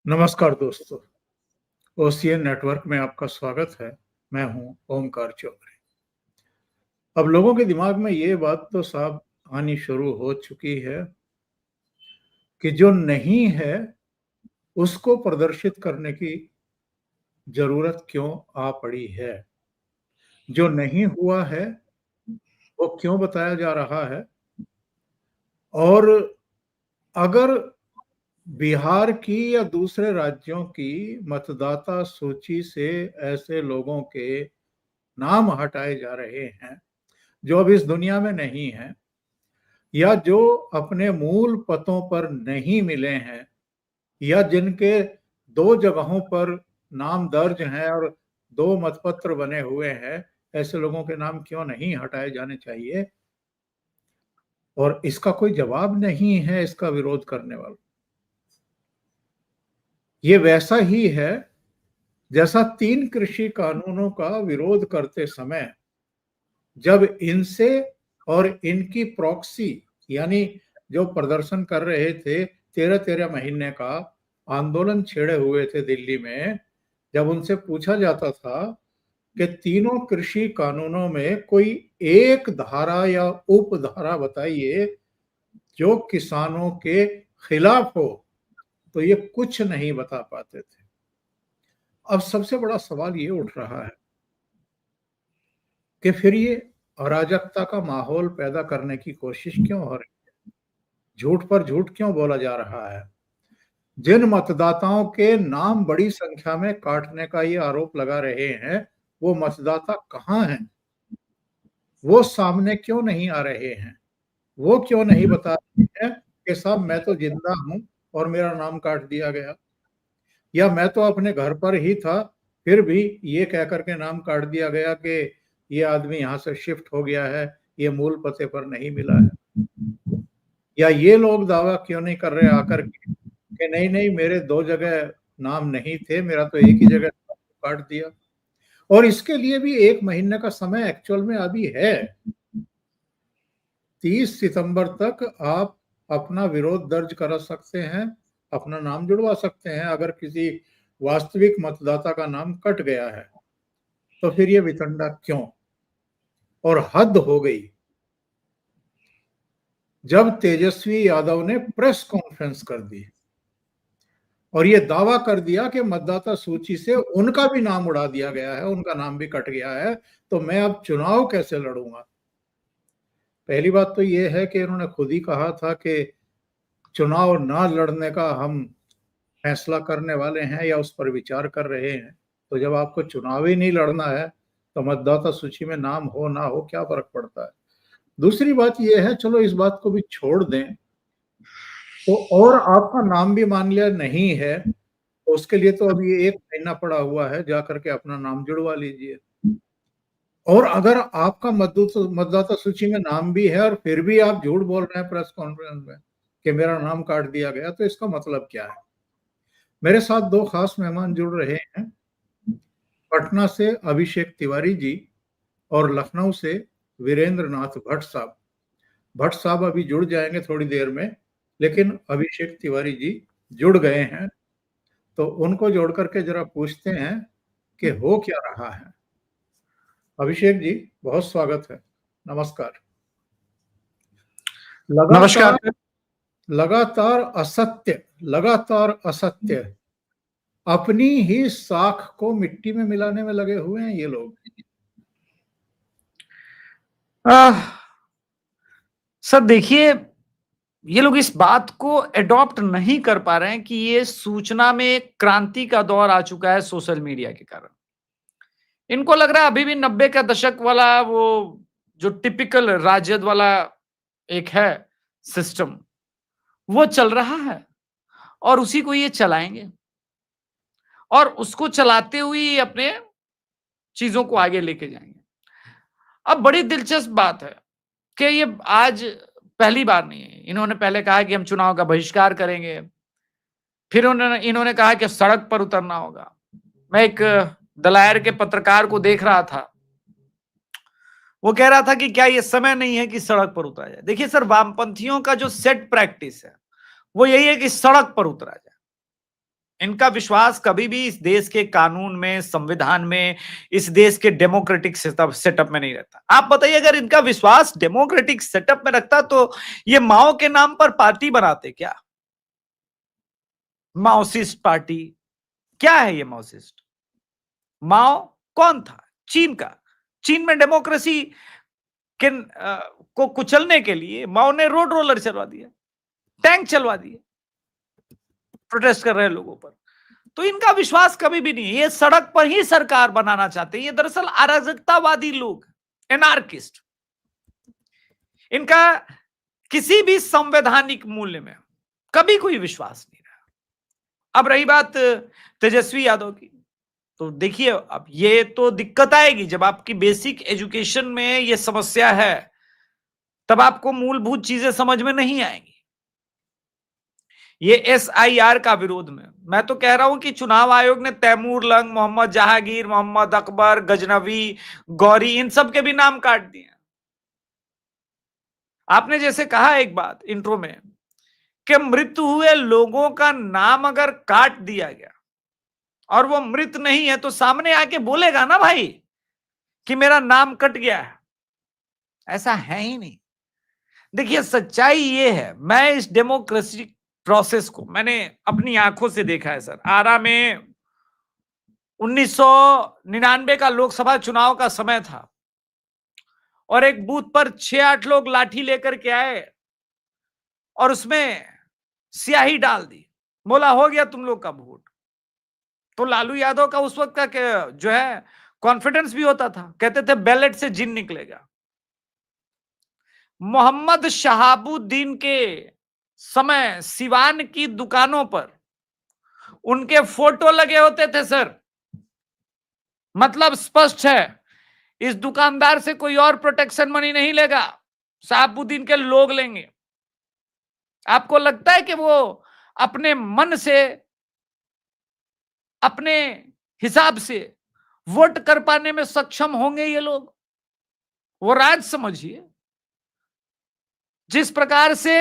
नमस्कार दोस्तों, OCN network में आपका स्वागत है। मैं हूं ओमकार चौधरी। अब लोगों के दिमाग में ये बात तो साफ आनी शुरू हो चुकी है कि जो नहीं है उसको प्रदर्शित करने की जरूरत क्यों आ पड़ी है। जो नहीं हुआ है वो क्यों बताया जा रहा है। और अगर बिहार की या दूसरे राज्यों की मतदाता सूची से ऐसे लोगों के नाम हटाए जा रहे हैं जो अब इस दुनिया में नहीं है, या जो अपने मूल पतों पर नहीं मिले हैं, या जिनके दो जगहों पर नाम दर्ज हैं और दो मतपत्र बने हुए हैं, ऐसे लोगों के नाम क्यों नहीं हटाए जाने चाहिए। और इसका कोई जवाब नहीं है इसका विरोध करने वाला। ये वैसा ही है जैसा 3 कृषि कानूनों का विरोध करते समय जब इनसे और इनकी प्रॉक्सी यानी जो प्रदर्शन कर रहे थे 13-13 महीने का आंदोलन छेड़े हुए थे दिल्ली में, जब उनसे पूछा जाता था कि तीनों कृषि कानूनों में कोई एक धारा या उपधारा बताइए जो किसानों के खिलाफ हो, तो ये कुछ नहीं बता पाते थे। अब सबसे बड़ा सवाल ये उठ रहा है कि फिर ये अराजकता का माहौल पैदा करने की कोशिश क्यों हो रही है। झूठ पर झूठ क्यों बोला जा रहा है। जिन मतदाताओं के नाम बड़ी संख्या में काटने का ये आरोप लगा रहे हैं, वो मतदाता कहाँ हैं। वो सामने क्यों नहीं आ रहे हैं। वो क्यों नहीं बता रहे हैं कि साहब मैं तो जिंदा हूं और मेरा नाम काट दिया गया, या मैं तो अपने घर पर ही था फिर भी ये कह करके नाम काट दिया गया कि ये आदमी यहाँ से शिफ्ट हो गया है, ये मूल पते पर नहीं मिला है। या ये लोग दावा क्यों नहीं कर रहे आकर के कि नहीं नहीं मेरे 2 जगह नाम नहीं थे, मेरा तो एक ही जगह काट दिया। और इसके लिए भी 1 महीने का समय एक्चुअल में अभी है। 30 सितंबर तक आप अपना विरोध दर्ज करा सकते हैं, अपना नाम जुड़वा सकते हैं। अगर किसी वास्तविक मतदाता का नाम कट गया है तो फिर ये वितंडा क्यों। और हद हो गई जब तेजस्वी यादव ने प्रेस कॉन्फ्रेंस कर दी और ये दावा कर दिया कि मतदाता सूची से उनका भी नाम उड़ा दिया गया है, उनका नाम भी कट गया है, तो मैं अब चुनाव कैसे लड़ूंगा। पहली बात तो ये है कि इन्होंने खुद ही कहा था कि चुनाव ना लड़ने का हम फैसला करने वाले हैं या उस पर विचार कर रहे हैं। तो जब आपको चुनाव ही नहीं लड़ना है तो मतदाता सूची में नाम हो ना हो क्या फर्क पड़ता है। दूसरी बात यह है, चलो इस बात को भी छोड़ दें, तो और आपका नाम भी मान लिया नहीं है तो उसके लिए तो अभी 1 महीना पड़ा हुआ है, जा करके अपना नाम जुड़वा लीजिए। और अगर आपका मतदाता सूची में नाम भी है और फिर भी आप झूठ बोल रहे हैं प्रेस कॉन्फ्रेंस में कि मेरा नाम काट दिया गया, तो इसका मतलब क्या है। मेरे साथ 2 खास मेहमान जुड़ रहे हैं। पटना से अभिषेक तिवारी जी और लखनऊ से वीरेंद्र नाथ भट्ट साहब। भट्ट साहब अभी जुड़ जाएंगे थोड़ी देर में, लेकिन अभिषेक तिवारी जी जुड़ गए हैं, तो उनको जोड़ करके जरा पूछते हैं कि हो क्या रहा है। अभिषेक जी, बहुत स्वागत है। नमस्कार। लगातार नमस्कार। लगातार असत्य अपनी ही साख को मिट्टी में मिलाने में लगे हुए हैं ये लोग। सर देखिए, ये लोग इस बात को एडॉप्ट नहीं कर पा रहे हैं कि ये सूचना में एक क्रांति का दौर आ चुका है सोशल मीडिया के कारण। इनको लग रहा है अभी भी 90 का दशक वाला वो जो टिपिकल राजद वाला एक है सिस्टम, वो चल रहा है और उसी को ये चलाएंगे और उसको चलाते हुए ये अपने चीजों को आगे लेके जाएंगे। अब बड़ी दिलचस्प बात है कि ये आज पहली बार नहीं है। इन्होंने पहले कहा कि हम चुनाव का बहिष्कार करेंगे, फिर इन्होंने कहा कि सड़क पर उतरना होगा। मैं एक दलायर के पत्रकार को देख रहा था, वो कह रहा था कि क्या ये समय नहीं है कि सड़क पर उतरा जाए। देखिए सर, वामपंथियों का जो सेट प्रैक्टिस है वो यही है कि सड़क पर उतरा जाए। इनका विश्वास कभी भी इस देश के कानून में, संविधान में, इस देश के डेमोक्रेटिक सेटअप में नहीं रहता। आप बताइए, अगर इनका विश्वास डेमोक्रेटिक सेटअप में रखता तो ये माओ के नाम पर पार्टी बनाते क्या? माओसिस्ट पार्टी क्या है? ये माओसिस्ट, माओ कौन था? चीन का। चीन में डेमोक्रेसी के को कुचलने के लिए माओ ने रोड रोलर चलवा दिया, टैंक चलवा दिए प्रोटेस्ट कर रहे लोगों पर। तो इनका विश्वास कभी भी नहीं है। ये सड़क पर ही सरकार बनाना चाहते हैं। ये दरअसल अराजकतावादी लोग, एनार्किस्ट। इनका किसी भी संवैधानिक मूल्य में कभी कोई विश्वास नहीं रहा। अब रही बात तेजस्वी यादव की, तो देखिए, अब ये तो दिक्कत आएगी जब आपकी बेसिक एजुकेशन में ये समस्या है, तब आपको मूलभूत चीजें समझ में नहीं आएंगी। ये SIR का विरोध में मैं तो कह रहा हूं कि चुनाव आयोग ने तैमूर लंग, मोहम्मद जहांगीर, मोहम्मद अकबर, गजनवी, गौरी, इन सब के भी नाम काट दिए। आपने जैसे कहा एक बात इंट्रो में कि मृत्यु हुए लोगों का नाम अगर काट दिया गया और वो मृत नहीं है तो सामने आके बोलेगा ना भाई कि मेरा नाम कट गया है। ऐसा है ही नहीं। देखिए, सच्चाई ये है, मैं इस डेमोक्रेसी प्रोसेस को मैंने अपनी आंखों से देखा है सर। आरा में 1999 का लोकसभा चुनाव का समय था और एक बूथ पर 6-8 लोग लाठी लेकर के आए और उसमें स्याही डाल दी, बोला हो गया तुम लोग का वोट। तो लालू यादव का उस वक्त का जो है कॉन्फिडेंस भी होता था, कहते थे बैलेट से जिन निकलेगा। मोहम्मद शहाबुद्दीन के समय सिवान की दुकानों पर उनके फोटो लगे होते थे सर। मतलब स्पष्ट है, इस दुकानदार से कोई और प्रोटेक्शन मनी नहीं लेगा, शहाबुद्दीन के लोग लेंगे। आपको लगता है कि वो अपने मन से, अपने हिसाब से वोट कर पाने में सक्षम होंगे ये लोग? वो राज समझिए। जिस प्रकार से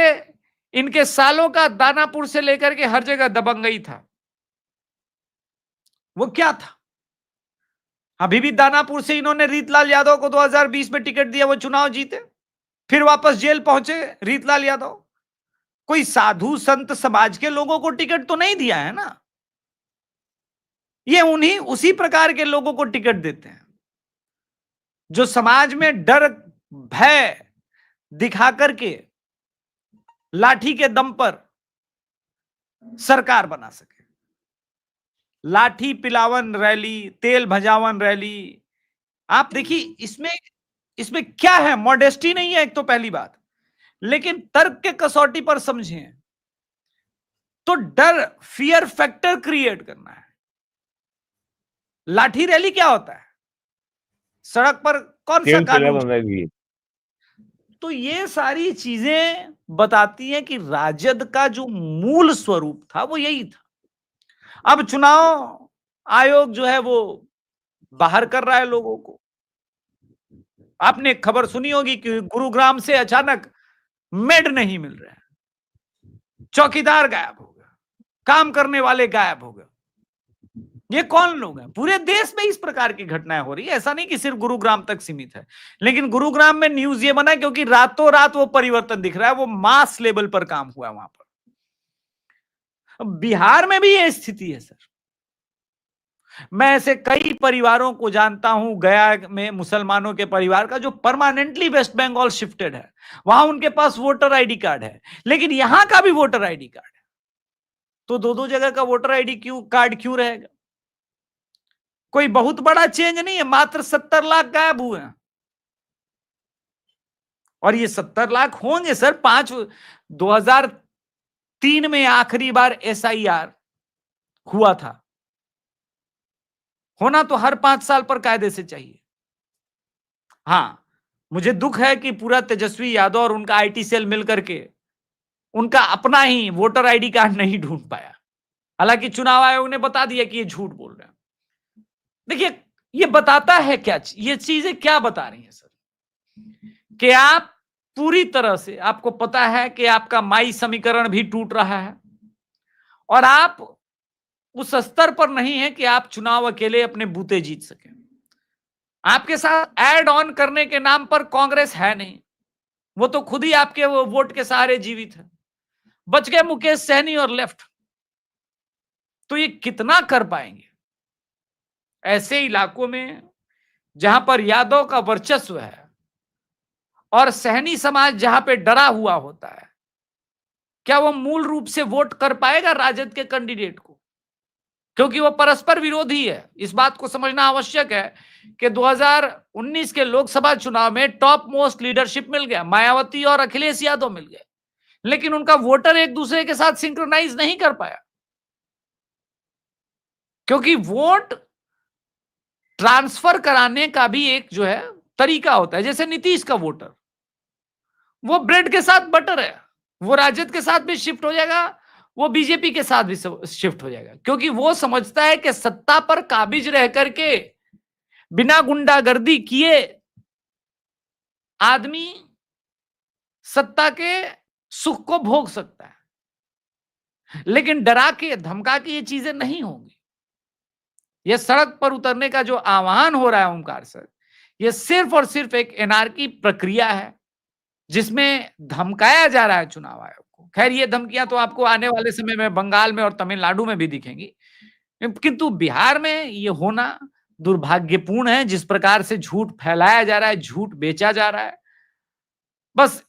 इनके सालों का दानापुर से लेकर के हर जगह दबंगई था, वो क्या था? अभी भी दानापुर से इन्होंने रीतलाल यादव को 2020 में टिकट दिया, वो चुनाव जीते, फिर वापस जेल पहुंचे रीतलाल यादव। कोई साधु संत समाज के लोगों को टिकट तो नहीं दिया है ना। ये उन्हीं उसी प्रकार के लोगों को टिकट देते हैं जो समाज में डर भय दिखा करके लाठी के दम पर सरकार बना सके। लाठी पिलावन रैली, तेल भजावन रैली। आप देखिए, इसमें क्या है? मॉडेस्टी नहीं है एक तो पहली बात, लेकिन तर्क के कसौटी पर समझें तो डर, फियर फैक्टर क्रिएट करना है। लाठी रैली क्या होता है? सड़क पर कौन सा कानून? तो ये सारी चीजें बताती हैं कि राजद का जो मूल स्वरूप था वो यही था। अब चुनाव आयोग जो है वो बाहर कर रहा है लोगों को। आपने खबर सुनी होगी कि गुरुग्राम से अचानक मेड नहीं मिल रहा है, चौकीदार गायब हो गया, काम करने वाले गायब हो गए। ये कौन लोग हैं? पूरे देश में इस प्रकार की घटनाएं हो रही है। ऐसा नहीं कि सिर्फ गुरुग्राम तक सीमित है, लेकिन गुरुग्राम में न्यूज ये बना क्योंकि रातों रात वो परिवर्तन दिख रहा है, वो मास लेवल पर काम हुआ वहां पर। अब बिहार में भी ये स्थिति है सर। मैं ऐसे कई परिवारों को जानता हूं, गया में मुसलमानों के परिवार का जो परमानेंटली वेस्ट बंगाल शिफ्टेड है, वहां उनके पास वोटर आईडी कार्ड है, लेकिन यहां का भी वोटर आईडी कार्ड है। तो दो दो जगह का वोटर आईडी कार्ड क्यों रहेगा? कोई बहुत बड़ा चेंज नहीं है, मात्र 70 लाख गायब हुए हैं। और ये 70 लाख होंगे सर 2003 में आखिरी बार SIR हुआ था। होना तो हर 5 साल पर कायदे से चाहिए। हां, मुझे दुख है कि पूरा तेजस्वी यादव और उनका IT सेल मिलकर के उनका अपना ही वोटर आईडी कार्ड नहीं ढूंढ पाया। हालांकि चुनाव आयोग ने बता दिया कि ये झूठ बोल रहे हैं। देखिए, ये बताता है क्या? ये चीजें क्या बता रही हैं सर? कि आप पूरी तरह से, आपको पता है कि आपका माई समीकरण भी टूट रहा है और आप उस स्तर पर नहीं है कि आप चुनाव अकेले अपने बूते जीत सकें। आपके साथ ऐड ऑन करने के नाम पर कांग्रेस है नहीं, वो तो खुद ही आपके वो वोट के सहारे जीवित है। बच गए मुकेश सहनी और लेफ्ट, तो ये कितना कर पाएंगे ऐसे इलाकों में जहां पर यादव का वर्चस्व है और सहनी समाज जहां पे डरा हुआ होता है? क्या वो मूल रूप से वोट कर पाएगा राजद के कैंडिडेट को? क्योंकि वो परस्पर विरोधी है। इस बात को समझना आवश्यक है कि 2019 के लोकसभा चुनाव में टॉप मोस्ट लीडरशिप मिल गया, मायावती और अखिलेश यादव मिल गए, लेकिन उनका वोटर एक दूसरे के साथ सिंक्रोनाइज नहीं कर पाया, क्योंकि वोट ट्रांसफर कराने का भी एक जो है तरीका होता है। जैसे नीतीश का वोटर, वो ब्रेड के साथ बटर है, वो राजद के साथ भी शिफ्ट हो जाएगा, वो बीजेपी के साथ भी शिफ्ट हो जाएगा, क्योंकि वो समझता है कि सत्ता पर काबिज रह करके बिना गुंडागर्दी किए आदमी सत्ता के सुख को भोग सकता है, लेकिन डरा के धमका के ये चीजें नहीं होंगी। ये सड़क पर उतरने का जो आह्वान हो रहा है ओमकार सर, ये सिर्फ और सिर्फ एक एनार्की प्रक्रिया है जिसमें धमकाया जा रहा है चुनाव आयोग को। खैर, ये धमकियां तो आपको आने वाले समय में बंगाल में और तमिलनाडु में भी दिखेंगी, किंतु बिहार में ये होना दुर्भाग्यपूर्ण है। जिस प्रकार से झूठ फैलाया जा रहा है, झूठ बेचा जा रहा है, बस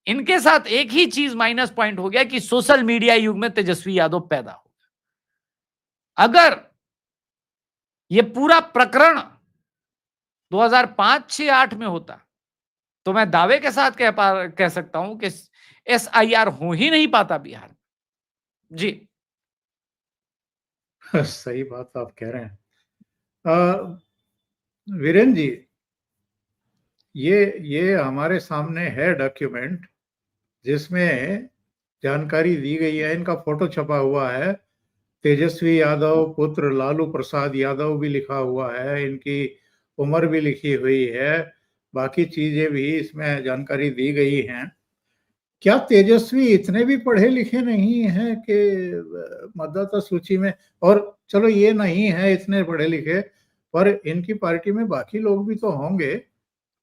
इनके साथ एक ही चीज माइनस पॉइंट हो गया कि सोशल मीडिया युग में तेजस्वी यादव पैदा हो गया। अगर ये पूरा प्रकरण 2005, 6, 8 में होता तो मैं दावे के साथ कह सकता हूं कि SIR हो ही नहीं पाता बिहार में। जी सही बात आप कह रहे हैं वीरेंद्र जी। ये हमारे सामने है डॉक्यूमेंट जिसमें जानकारी दी गई है, इनका फोटो छपा हुआ है, तेजस्वी यादव पुत्र लालू प्रसाद यादव भी लिखा हुआ है, इनकी उम्र भी लिखी हुई है, बाकी चीजें भी इसमें जानकारी दी गई हैं। क्या तेजस्वी इतने भी पढ़े लिखे नहीं हैं कि मतदाता सूची में? और चलो ये नहीं है इतने पढ़े लिखे, पर इनकी पार्टी में बाकी लोग भी तो होंगे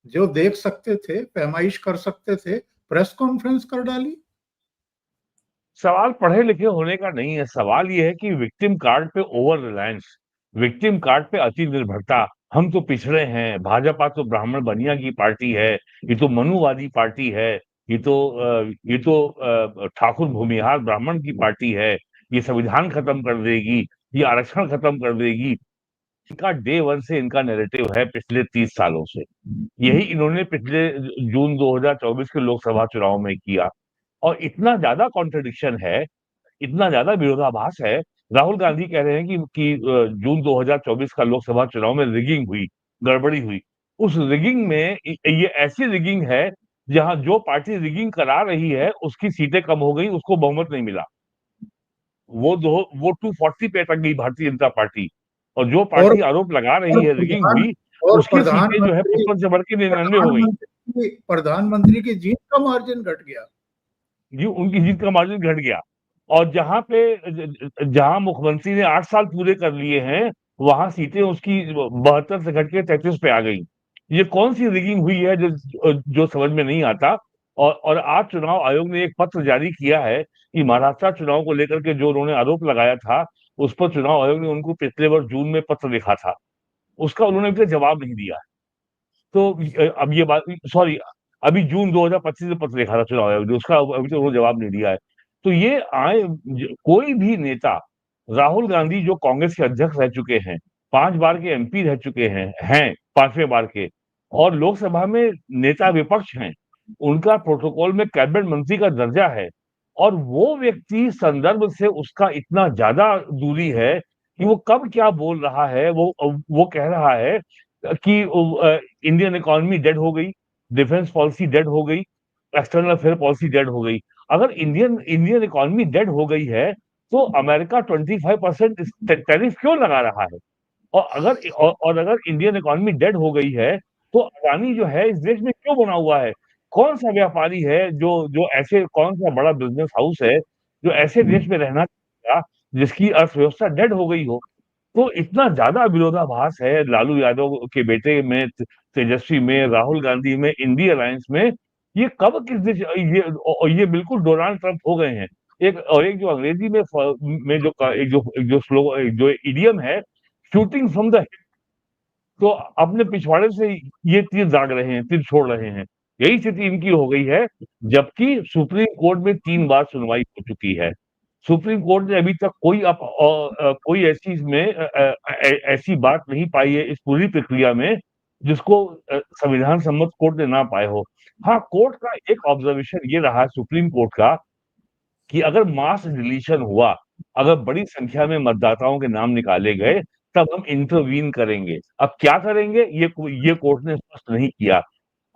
जो देख सकते थे, पैमाइश कर सकते थे, प्रेस कॉन्फ्रेंस कर डाली। सवाल पढ़े लिखे होने का नहीं है, सवाल ये है कि विक्टिम कार्ड पे ओवर रिलायंस, विक्टिम कार्ड पे अति निर्भरता। हम तो पिछड़े हैं, भाजपा तो ब्राह्मण बनिया की पार्टी है, ये तो मनुवादी पार्टी है, ये तो ठाकुर भूमिहार ब्राह्मण की पार्टी है, ये संविधान खत्म कर देगी, ये आरक्षण खत्म कर देगी। इनका डे वन से इनका नैरेटिव है पिछले 30 सालों से। यही इन्होंने पिछले जून 2024 के लोकसभा चुनाव में किया। और इतना ज्यादा कॉन्ट्रडिक्शन है, इतना ज्यादा विरोधाभास है। राहुल गांधी कह रहे हैं कि जून 2024 का लोकसभा चुनाव में रिगिंग हुई, गड़बड़ी हुई। उस रिगिंग में ये ऐसी रिगिंग है जहां जो पार्टी रिगिंग करा रही है उसकी सीटें कम हो गई, उसको बहुमत नहीं मिला। वो 240 पे अटक गई भारतीय जनता पार्टी। और जो और पार्टी आरोप लगा रही और है रिगिंग प्रधान हुई, और उसकी सीटें जो है प्रधानमंत्री 55 से बढ़ के 99 हो गई। प्रधानमंत्री की जीत का मार्जिन घट गया। जी, उनकी जीत का मार्जिन घट गया। और जहां मुख्यमंत्री ने 8 साल पूरे कर लिए हैं, वहां सीटें उसकी 72 से घट के 33 पे आ गई। ये कौन सी रिगिंग हुई है जो समझ में नहीं आता। और आज चुनाव आयोग ने एक पत्र जारी किया है कि महाराष्ट्र चुनाव को लेकर के जो उन्होंने आरोप लगाया था, उस पर चुनाव आयोग ने उनको पिछले वर्ष जून में पत्र लिखा था, उसका उन्होंने अभी तक जवाब नहीं दिया। तो अब ये बात, सॉरी, अभी जून 2025 में पत्र लिखा था चुनाव आयोग ने, उसका अभी तक उन्होंने जवाब नहीं दिया है। तो ये कोई भी नेता, राहुल गांधी जो कांग्रेस के अध्यक्ष रह चुके हैं, 5 बार के MP रह चुके हैं 5वें बार के, और लोकसभा में नेता विपक्ष हैं, उनका प्रोटोकॉल में कैबिनेट मंत्री का दर्जा है। और वो व्यक्ति संदर्भ से उसका इतना ज्यादा दूरी है कि वो कब क्या बोल रहा है। वो कह रहा है कि इंडियन इकोनॉमी डेड हो गई, डिफेंस पॉलिसी डेड हो गई, एक्सटर्नल अफेयर पॉलिसी डेड हो गई। अगर इंडियन इकोनॉमी डेड हो गई है तो अमेरिका 25% टैरिफ क्यों लगा रहा है? और अगर इंडियन इकोनॉमी डेड हो गई है तो अदानी जो है इस देश में क्यों बना हुआ है? कौन सा व्यापारी है जो जो ऐसे, कौन सा बड़ा बिजनेस हाउस है जो ऐसे देश में रहना चाहेगा जिसकी अर्थव्यवस्था डेड हो गई हो। तो इतना ज्यादा विरोधाभास है लालू यादव के बेटे में, तेजस्वी में, राहुल गांधी में, इंडी अलायंस में। ये कब किस दिशा, ये बिल्कुल डोनाल्ड ट्रंप हो गए हैं। एक जो अंग्रेजी में जो स्लोगन, जो इडियम है, शूटिंग फ्रॉम द, तो अपने पिछवाड़े से ये तीर दाग रहे हैं, तीर छोड़ रहे हैं। यही स्थिति इनकी हो गई है, जबकि सुप्रीम कोर्ट में 3 बार सुनवाई हो चुकी है। सुप्रीम कोर्ट ने अभी तक कोई ऐसी बात नहीं पाई है इस पूरी प्रक्रिया में, जिसको संविधान सम्मत कोर्ट ने ना पाए हो। हाँ, कोर्ट का एक ऑब्जर्वेशन ये रहा है सुप्रीम कोर्ट का, कि अगर मास डिलीशन हुआ, अगर बड़ी संख्या में मतदाताओं के नाम निकाले गए, तब हम इंटरवीन करेंगे। अब क्या करेंगे, ये कोर्ट ने स्पष्ट नहीं किया।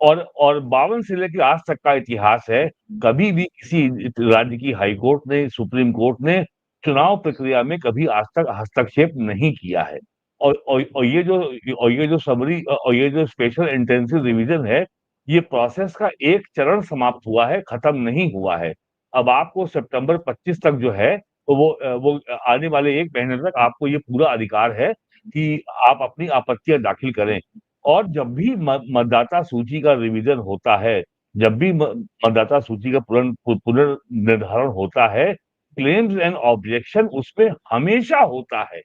और 52 से लेकर आज तक का इतिहास है, कभी भी किसी राज्य की हाई कोर्ट ने, सुप्रीम कोर्ट ने चुनाव प्रक्रिया में कभी आज तक हस्तक्षेप नहीं किया है। और ये जो स्पेशल इंटेंसिव रिवीजन है, ये प्रोसेस का एक चरण समाप्त हुआ है, खत्म नहीं हुआ है। अब आपको सितंबर 25 तक जो है, वो आने वाले 1 महीने तक आपको ये पूरा अधिकार है कि आप अपनी आपत्तियां दाखिल करें। और जब भी मतदाता सूची का रिवीजन होता है, जब भी मतदाता सूची का पुनर्निर्धारण होता है, क्लेम्स एंड ऑब्जेक्शन उसमें हमेशा होता है।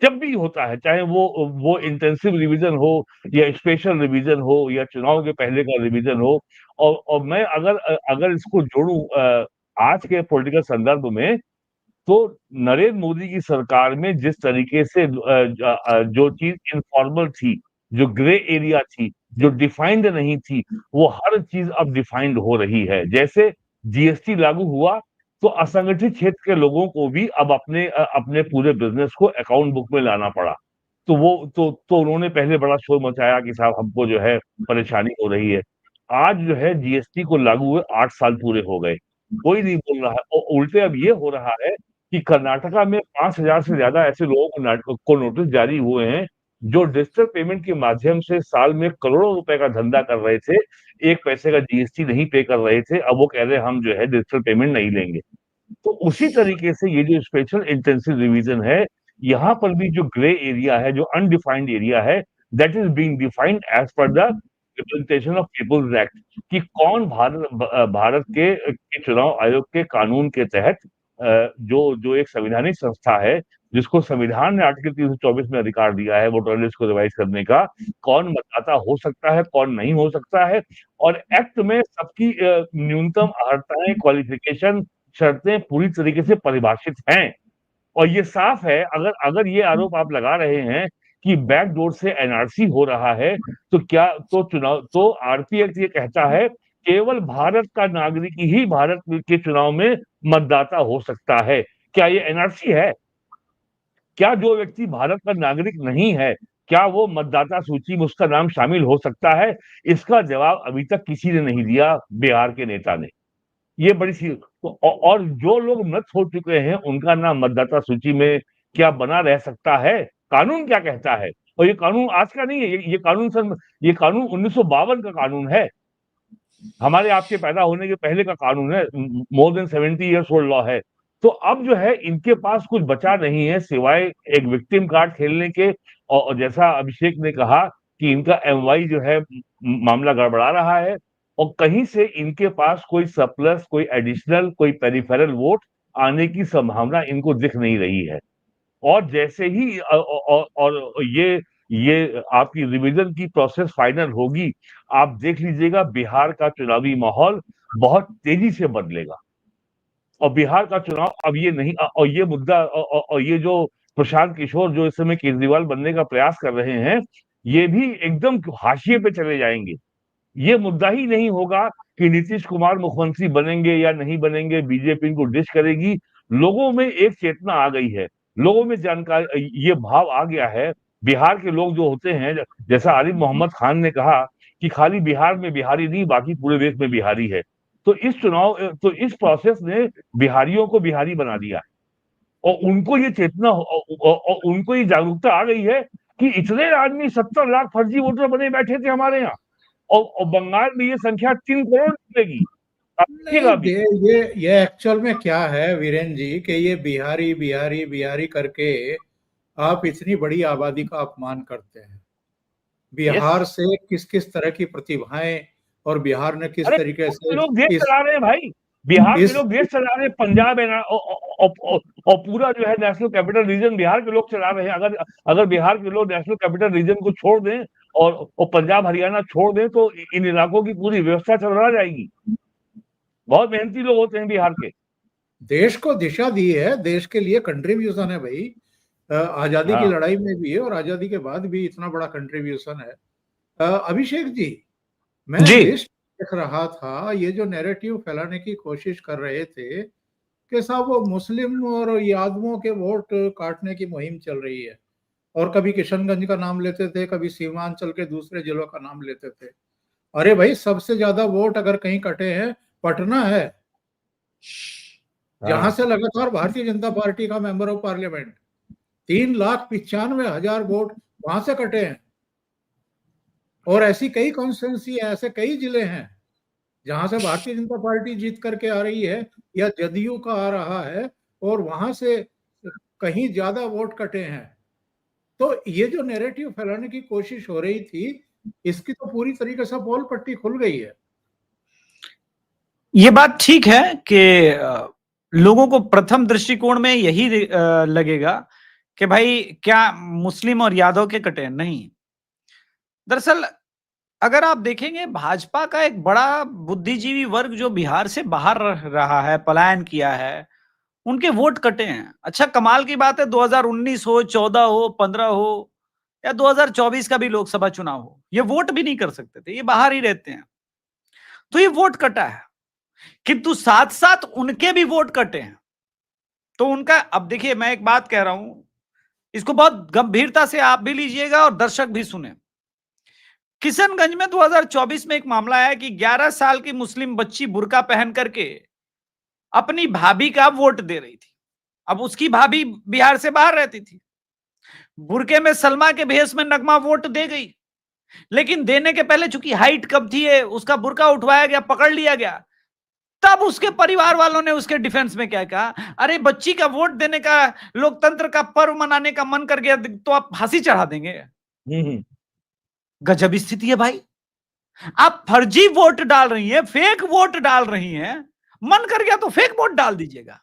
जब भी होता है, चाहे वो इंटेंसिव रिवीजन हो, या स्पेशल रिवीजन हो, या चुनाव के पहले का रिवीजन हो। और मैं अगर इसको जोड़ूं आज के पॉलिटिकल संदर्भ में, तो नरेंद्र मोदी की सरकार में जिस तरीके से जो चीज इनफॉर्मल थी, जो ग्रे एरिया थी, जो डिफाइंड नहीं थी, वो हर चीज अब डिफाइंड हो रही है। जैसे जीएसटी लागू हुआ, तो असंगठित क्षेत्र के लोगों को भी अब अपने पूरे बिजनेस को अकाउंट बुक में लाना पड़ा। तो उन्होंने पहले बड़ा शोर मचाया कि साहब हमको जो है परेशानी हो रही है। आज जो है जीएसटी को लागू हुए 8 साल पूरे हो गए, कोई नहीं बोल रहा है। और उल्टे अब ये हो रहा है कि कर्नाटका में 5,000 से ज्यादा ऐसे लोगों को नोटिस जारी हुए हैं, जो डिजिटल पेमेंट के माध्यम से साल में करोड़ों रुपए का धंधा कर रहे थे, 1 पैसे का जीएसटी नहीं पे कर रहे थे। अब वो कह रहे हैं हम जो है डिजिटल पेमेंट नहीं लेंगे। तो उसी तरीके से ये जो स्पेशल इंटेंसिव रिवीजन है, यहाँ पर भी जो ग्रे एरिया है, जो अनडिफाइंड एरिया है, that is being defined as per the representation of peoples act, कि कौन भारत के चुनाव आयोग के कानून के तहत, जो एक संवैधानिक संस्था है, जिसको संविधान ने आर्टिकल 324 में अधिकार दिया है वोटर लिस्ट को रिवाइज करने का, कौन मतदाता हो सकता है, कौन नहीं हो सकता है। और एक्ट में सबकी न्यूनतम अर्हताएं, क्वालिफिकेशन, शर्तें पूरी तरीके से परिभाषित हैं। और ये साफ है, अगर अगर ये आरोप आप लगा रहे हैं कि बैकडोर से एनआरसी हो रहा है, तो क्या तो आरपी एक्ट ये कहता है केवल भारत का नागरिक ही भारत के चुनाव में मतदाता हो सकता है। क्या ये एनआरसी है? क्या जो व्यक्ति भारत का नागरिक नहीं है, क्या वो मतदाता सूची में उसका नाम शामिल हो सकता है? इसका जवाब अभी तक किसी ने नहीं दिया, बिहार के नेता ने। ये बड़ी सी और जो लोग मृत हो चुके हैं, उनका नाम मतदाता सूची में क्या बना रह सकता है? कानून क्या कहता है? और ये कानून आज का नहीं है, ये कानून 1952 का कानून है, हमारे आपके पैदा होने के पहले का कानून है, more than 70 years old law है। तो अब जो है इनके पास कुछ बचा नहीं है सिवाय एक विक्टिम कार्ड खेलने के। और जैसा अभिषेक ने कहा कि इनका एमवाई जो है मामला गड़बड़ा रहा है, और कहीं से इनके पास कोई सरप्लस, कोई एडिशनल, कोई पेरिफेरल वोट आने की संभावना इनको दिख नहीं रही है। और जैसे ही और ये आपकी रिवीजन की प्रोसेस फाइनल होगी, आप देख लीजिएगा बिहार का चुनावी माहौल बहुत तेजी से बदलेगा। और बिहार का चुनाव अब ये नहीं, और ये मुद्दा, और ये जो प्रशांत किशोर जो इस समय केजरीवाल बनने का प्रयास कर रहे हैं, ये भी एकदम हाशिए पे चले जाएंगे। ये मुद्दा ही नहीं होगा कि नीतीश कुमार मुख्यमंत्री बनेंगे या नहीं बनेंगे, बीजेपी इनको डिश करेगी। लोगों में एक चेतना आ गई है, लोगों में जानकारी, ये भाव आ गया है। बिहार के लोग जो होते हैं, जैसा आरिफ मोहम्मद खान ने कहा कि खाली बिहार में बिहारी नहीं, बाकी पूरे देश में बिहारी है। तो इस प्रोसेस ने बिहारियों को बिहारी बना दिया, और उनको ये चेतना, और उनको ये जागरूकता आ गई है कि इतने आदमी 70 लाख फर्जी वोटर बने बैठे थे हमारे यहाँ, और बंगाल में ये संख्या 3 करोड़ निकलेगी। आइएगा भी। ये एक्चुअल में क्या है वीरेन जी कि ये बिहारी बिहारी बिहारी करके आप इतनी बड़ी आबादी का अपमान करते हैं। यस। बिहार से किस किस तरह की प्रतिभाएं और बिहार ने किस अरे तरीके बिहार के से लोग देश इस चला रहे हैं भाई, बिहार के इस लोग देश चला रहे हैं, पंजाब है ना, और पूरा जो है नेशनल कैपिटल रीजन बिहार के लोग चला रहे हैं। अगर अगर बिहार के लोग नेशनल कैपिटल रीजन को छोड़ दें और पंजाब हरियाणा छोड़ दें तो इन इलाकों की पूरी व्यवस्था चला जाएगी। बहुत मेहनती लोग होते हैं बिहार के। देश को दिशा दी है, देश के लिए कंट्रीब्यूशन है भाई। आजादी की हाँ लड़ाई में भी है और आजादी के बाद भी इतना बड़ा कंट्रीब्यूशन है। अभिषेक जी, मैं जी। लिस्ट देख रहा था, ये जो नैरेटिव फैलाने की कोशिश कर रहे थे कि साहब वो मुस्लिम और यादवों के वोट काटने की मुहिम चल रही है, और कभी किशनगंज का नाम लेते थे, कभी सीमांचल के दूसरे जिलों का नाम लेते थे। अरे भाई, सबसे ज्यादा वोट अगर कहीं कटे हैं, पटना है, जहां हाँ से लगातार भारतीय जनता पार्टी का मेंबर ऑफ पार्लियामेंट 3,95,000 वोट वहां से कटे हैं। और ऐसी कई कॉन्स्टिट्यूंसी है, ऐसे कई जिले हैं जहां से भारतीय जनता पार्टी जीत करके आ रही है या जदयू का आ रहा है, और वहां से कहीं ज्यादा वोट कटे हैं। तो ये जो नैरेटिव फैलाने की कोशिश हो रही थी, इसकी तो पूरी तरीके से पोल पट्टी खुल गई है। ये बात ठीक है कि लोगों को प्रथम दृष्टिकोण में यही लगेगा कि भाई क्या मुस्लिम और यादव के कटे हैं? नहीं। दरअसल अगर आप देखेंगे, भाजपा का एक बड़ा बुद्धिजीवी वर्ग जो बिहार से बाहर रह रहा है, पलायन किया है, उनके वोट कटे हैं। अच्छा, कमाल की बात है, 2019 हो, 14 हो, 15 हो या 2024 का भी लोकसभा चुनाव हो, ये वोट भी नहीं कर सकते थे, ये बाहर ही रहते हैं। तो ये वोट कटा है, किंतु साथ साथ उनके भी वोट कटे हैं। तो उनका, अब देखिए मैं एक बात कह रहा हूं, इसको बहुत गंभीरता से आप भी लीजिएगा और दर्शक भी सुने। किशनगंज में 2024 में एक मामला आया कि 11 साल की मुस्लिम बच्ची बुर्का पहन करके अपनी भाभी का वोट दे रही थी। अब उसकी भाभी बिहार से बाहर रहती थी, बुर्के में सलमा के भेष में नगमा वोट दे गई, लेकिन देने के पहले चूंकि हाइट कम थी, उसका बुर्का उठवाया गया, पकड़ लिया गया। तब उसके परिवार वालों ने उसके डिफेंस में क्या कहा, अरे बच्ची का वोट देने का, लोकतंत्र का पर्व मनाने का मन कर गया तो आप फांसी चढ़ा देंगे। गजब स्थिति है भाई। आप फर्जी वोट डाल रही हैं, फेक वोट डाल रही हैं, मन कर गया तो फेक वोट डाल दीजिएगा।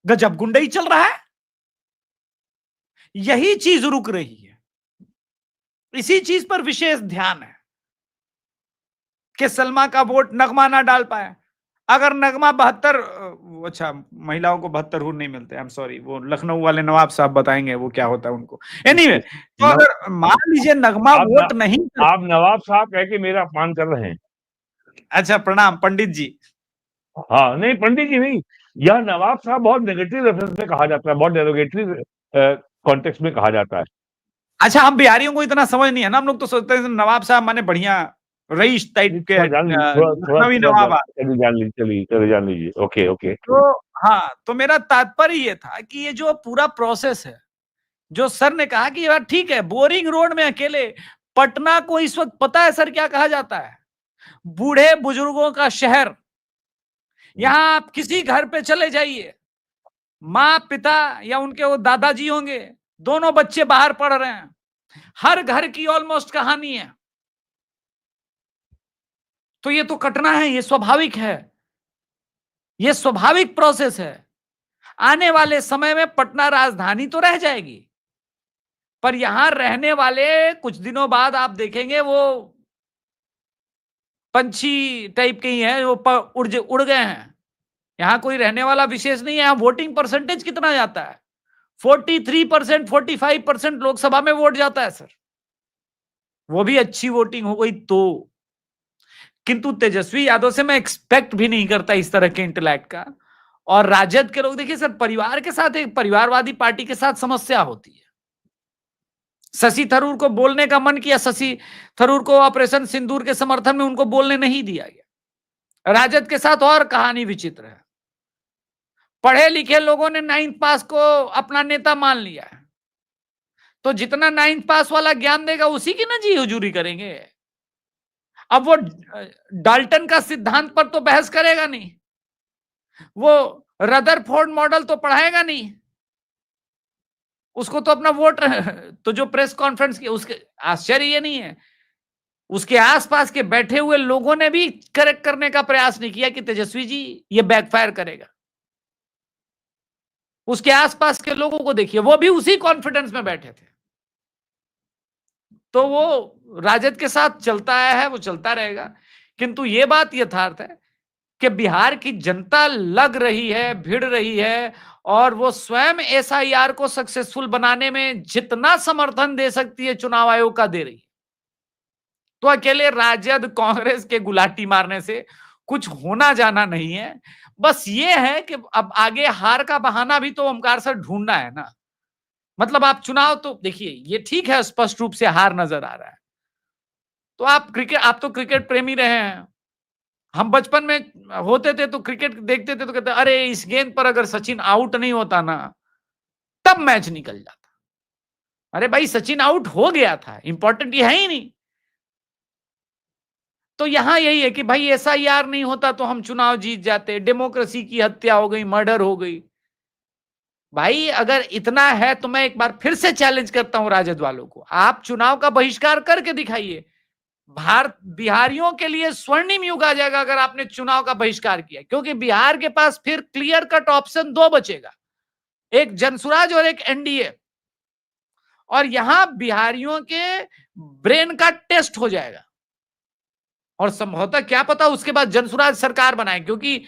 गजब गुंडई चल रहा है। यही चीज रुक रही है, इसी चीज पर विशेष ध्यान है कि सलमा का वोट नगमा ना डाल पाए। अगर नगमा 72, अच्छा महिलाओं को 72 नहीं मिलते, आई एम सॉरी, वो लखनऊ वाले नवाब साहब बताएंगे वो क्या होता है उनको। एनीवे, तो अगर मान लीजिए नगमा वोट नहीं आप नवाब साहब कह के मेरा अपमान कर रहे हैं। अच्छा, प्रणाम पंडित जी। हाँ नहीं, पंडित जी नहीं, यह नवाब साहब बहुत नेगेटिव रेफरेंस में कहा जाता है, बहुत डेरोगेटरी कॉन्टेक्स्ट में कहा जाता है। अच्छा, हम बिहारियों को इतना समझ नहीं है ना, हम लोग तो सोचते हैं नवाब साहब माने बढ़िया रईस टाइप के, लखनवी नवाब। चलिए जान लीजिए। Okay okay. तो हाँ, तो मेरा तात्पर्य ये था कि ये जो पूरा प्रोसेस है, जो सर ने कहा कि यार ठीक है, बोरिंग रोड में अकेले, पटना को इस वक्त पता है सर क्या कहा जाता है? बूढ़े बुजुर्गों का शहर। यहां आप किसी घर पे चले जाइए, माँ पिता या उनके वो दादाजी होंगे, दोनों बच्चे बाहर पढ़ रहे हैं, हर घर की ऑलमोस्ट कहानी है। तो ये तो कटना है, ये स्वाभाविक है, ये स्वाभाविक प्रोसेस है। आने वाले समय में पटना राजधानी तो रह जाएगी, पर यहां रहने वाले कुछ दिनों बाद आप देखेंगे वो पंछी टाइप के ही हैं, वो उड़ गए हैं। यहां कोई रहने वाला विशेष नहीं है। यहां वोटिंग परसेंटेज कितना जाता है? 43%, 45% लोकसभा में वोट जाता है सर, वो भी अच्छी वोटिंग हो गई तो। किंतु तेजस्वी यादव से मैं एक्सपेक्ट भी नहीं करता इस तरह के इंटेलेक्ट का। और राजद के लोग, देखिए सर, परिवार के साथ, एक परिवारवादी पार्टी के साथ समस्या होती है। शशि थरूर को बोलने का मन किया, शशि थरूर को ऑपरेशन सिंदूर के समर्थन में उनको बोलने नहीं दिया गया। राजद के साथ और कहानी विचित्र है। पढ़े लिखे लोगों ने 9th पास को अपना नेता मान लिया है, तो जितना 9th पास वाला ज्ञान देगा उसी की ना जी हुजूरी करेंगे। अब वो डाल्टन का सिद्धांत पर तो बहस करेगा नहीं, वो रदरफोर्ड मॉडल तो पढ़ाएगा नहीं, उसको तो अपना वोट तो जो प्रेस कॉन्फ्रेंस की, उसके आश्चर्य ये नहीं है, उसके आसपास के बैठे हुए लोगों ने भी करेक्ट करने का प्रयास नहीं किया कि तेजस्वी जी ये बैकफायर करेगा। उसके आसपास के लोगों को देखिए, वो भी उसी कॉन्फिडेंस में बैठे थे। तो वो राजद के साथ चलता आया है, वो चलता रहेगा। किंतु ये बात यथार्थ है कि बिहार की जनता लग रही है, भिड़ रही है, और वो स्वयं एसआईआर को सक्सेसफुल बनाने में जितना समर्थन दे सकती है चुनाव आयोग का, दे रही है। तो अकेले राजद कांग्रेस के गुलाटी मारने से कुछ होना जाना नहीं है। बस ये है कि अब आगे हार का बहाना भी तो ओमकार सर ढूंढना है ना। मतलब आप चुनाव तो देखिए, ये ठीक है, स्पष्ट रूप से हार नजर आ रहा है। तो आप तो क्रिकेट प्रेमी रहे हैं। हम बचपन में होते थे तो क्रिकेट देखते थे तो कहते अरे इस गेंद पर अगर सचिन आउट नहीं होता ना, तब मैच निकल जाता। अरे भाई सचिन आउट हो गया था, इंपॉर्टेंट ये है ही नहीं। तो यहां यही है कि भाई एसआईआर नहीं होता तो हम चुनाव जीत जाते, डेमोक्रेसी की हत्या हो गई, मर्डर हो गई। भाई अगर इतना है तो मैं एक बार फिर से चैलेंज करता हूं राजद वालों को, आप चुनाव का बहिष्कार करके दिखाइए। भारत बिहारियों के लिए स्वर्णिम युग आ जाएगा अगर आपने चुनाव का बहिष्कार किया, क्योंकि बिहार के पास फिर क्लियर कट ऑप्शन दो बचेगा, एक जनसुराज और एक एनडीए। और यहां बिहारियों के ब्रेन का टेस्ट हो जाएगा, और संभवतः क्या पता उसके बाद जनसुराज सरकार बनाए, क्योंकि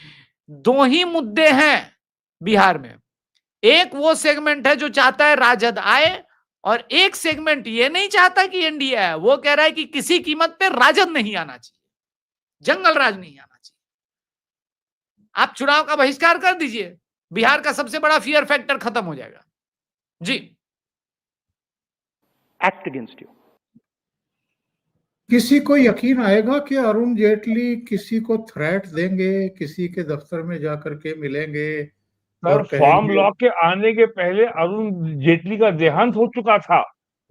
दो ही मुद्दे हैं बिहार में। एक वो सेगमेंट है जो चाहता है राजद आए, और एक सेगमेंट ये नहीं चाहता कि एनडीए आए, वो कह रहा है कि किसी कीमत पे राजद नहीं आना चाहिए, जंगल राज नहीं आना चाहिए। आप चुनाव का बहिष्कार कर दीजिए, बिहार का सबसे बड़ा फियर फैक्टर खत्म हो जाएगा। जी, एक्ट अगेंस्ट यू। किसी को यकीन आएगा कि अरुण जेटली किसी को थ्रेट देंगे, किसी के दफ्तर में जाकर के मिलेंगे और सर फॉर्म कहेंगे? लॉ के आने के पहले अरुण जेटली का देहांत हो चुका था